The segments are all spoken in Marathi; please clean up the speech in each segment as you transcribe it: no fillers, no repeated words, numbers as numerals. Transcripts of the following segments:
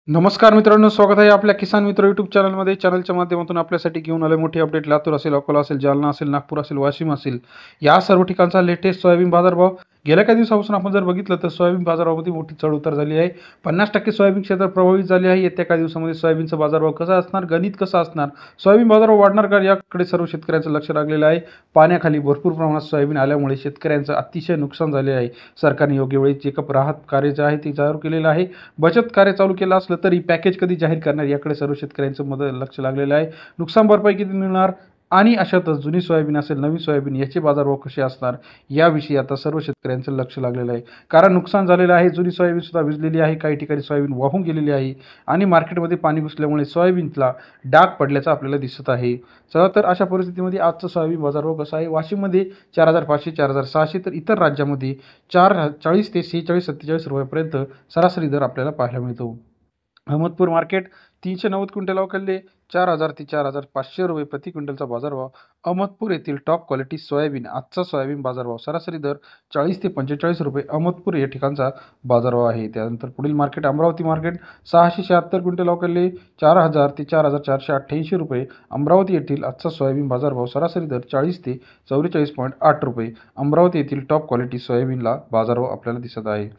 नमस्कार मित्रांनो, स्वागत आहे आपल्या किसान मित्र यूट्यूब चॅनलमध्ये. चॅनलच्या माध्यमातून आपल्यासाठी घेऊन आले मोठी अपडेट. लातूर असेल, अकोला असेल, जालना असेल, नागपूर असेल, वाशिम असेल, या सर्व ठिकाणचा लेटेस्ट सोयाबीन बाजारभाव. गेल्या काही दिवसापासून आपण जर बघितलं तर सोयाबीन बाजारामध्ये मोठी चढ-उतार झाली आहे. 50% सोयाबीन क्षेत्र प्रभावित झाले आहे. येत्या काही दिवसामध्ये सोयाबीनचा बाजारभाव कसा असणार, गणित कसं असणार, सोयाबीन बाजारभाव वाढणार का, याकडे सर्व शेतकऱ्यांचं लक्ष लागलेलं आहे. पाण्याखाली भरपूर प्रमाणात सोयाबीन आल्यामुळे शेतकऱ्यांचं अतिशय नुकसान झाले आहे. सरकारने योग्य वेळी चेकअप राहत कार्य जे आहे ते चालू केलेलं आहे. बचत कार्य चालू केलं असलं तरी पॅकेज कधी जाहीर करणार याकडे सर्व शेतकऱ्यांचं लक्ष लागलेलं आहे. नुकसान भरपाई किती मिळणार आणि अशातच जुनी सोयाबीन असेल, नवीन सोयाबीन याचे बाजारभाव कसे असणार याविषयी आता सर्व शेतकऱ्यांचं लक्ष लागलेलं आहे. कारण नुकसान झालेलं आहे. जुनी सोयाबीन सुद्धा भिजलेली आहे. काही ठिकाणी सोयाबीन वाहून गेलेली आहे आणि मार्केटमध्ये पाणी घुसल्यामुळे सोयाबीनला डाग पडल्याचं आपल्याला दिसत आहे. चला तर अशा परिस्थितीमध्ये आजचा सोयाबीन बाजारभाव कसा आहे. वाशिममध्ये 4,500 4,600 तर इतर राज्यामध्ये 40 ते 46 47 रुपयापर्यंत सरासरी दर आपल्याला पाहायला मिळतो. अहमदपूर मार्केट 390 क्विंटल अवकाळले 4,000 ते 4,500 रुपये प्रति क्विंटलचा बाजारभाव. अहमदपूर येथील टॉप क्वालिटी सोयाबीन. आजचा सोयाबीन बाजारभाव सरासरी दर 40 ते 45 रुपये अहमदपूर या ठिकाणचा बाजारभाव आहे. त्यानंतर पुढील मार्केट अमरावती मार्केट 676 क्विंटल अवकाळले 4,000 ते 4,488 रुपये. अमरावती येथील आजचा सोयाबीन बाजारभाव सरासरी दर 40 ते 44.8 रुपये. अमरावती येथील टॉप क्वालिटी सोयाबीनला बाजारभाव आपल्याला दिसत आहे.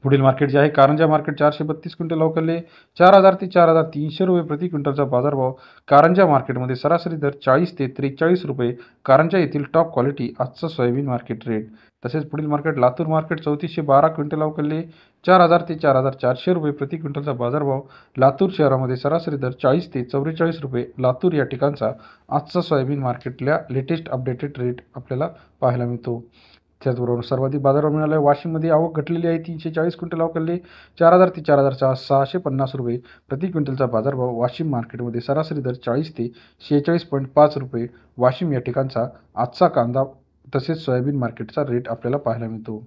पुढील मार्केट जे आहे कारंजा मार्केट 432 क्विंटल अवकाळले 4,000 ते 4,300 रुपये प्रति क्विंटलचा बाजारभाव. कारंजा मार्केटमध्ये सरासरी दर 40 ते 43 रुपये. कारंजा येथील टॉप क्वालिटी आजचा सोयाबीन मार्केट रेट. तसेच पुढील मार्केट लातूर मार्केट 3412 क्विंटल अवकाळले 4,000 ते 4,400 रुपये प्रति क्विंटलचा बाजारभाव. लातूर शहरामध्ये सरासरी दर 40 ते 44 रुपये. लातूर या ठिकाणचा आजचा सोयाबीन मार्केटला लेटेस्ट अपडेटेड रेट आपल्याला पाहायला मिळतो. त्याचबरोबर सर्वाधिक बाजारभाव मिळाला आहे. वाशिममध्ये आवक घटलेली आहे. 340 क्विंटल अवकाळले 4,000 ते 4,650 रुपये प्रति क्विंटलचा बाजारभाव. वाशिम मार्केटमध्ये सरासरी दर 40 ते 46.5 रुपये. वाशिम या ठिकाणचा आजचा कांदा तसेच सोयाबीन मार्केटचा रेट आपल्याला पाहायला मिळतो.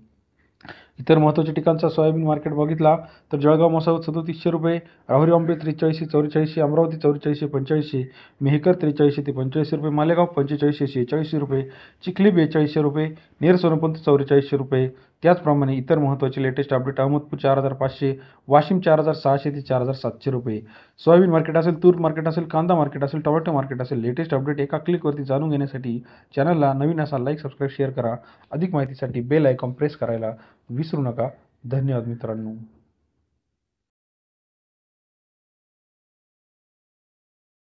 इतर महत्त्वाच्या ठिकाणचा सोयाबीन मार्केट बघितला तर जळगाव मसावत 3700 रुपये, राहुरी आंबे 4300 4400, अमरावती 4400 4500, मेहकर 4300 ते 4500 रुपये, मालेगाव 4500 46 रुपये, चिखली 4200 रुपये, नेर सोनपंत 4400 रुपये. त्याचप्रमाणे इतर महत्त्वाचे लेटेस्ट अपडेट अहमदपूर 4,500, वाशिम 4,600 ते 4,700 रुपये. सोयाबीन मार्केट असेल, तूर मार्केट असेल, कांदा मार्केट असेल, टोमॅटो मार्केट असेल, लेटेस्ट अपडेट एका क्लिकवरती जाणून घेण्यासाठी चॅनलला नवीन असाल लाईक सबस्क्राईब शेअर करा. अधिक माहितीसाठी बेल आयकॉन प्रेस करायला विसरू नका. धन्यवाद मित्रांनो.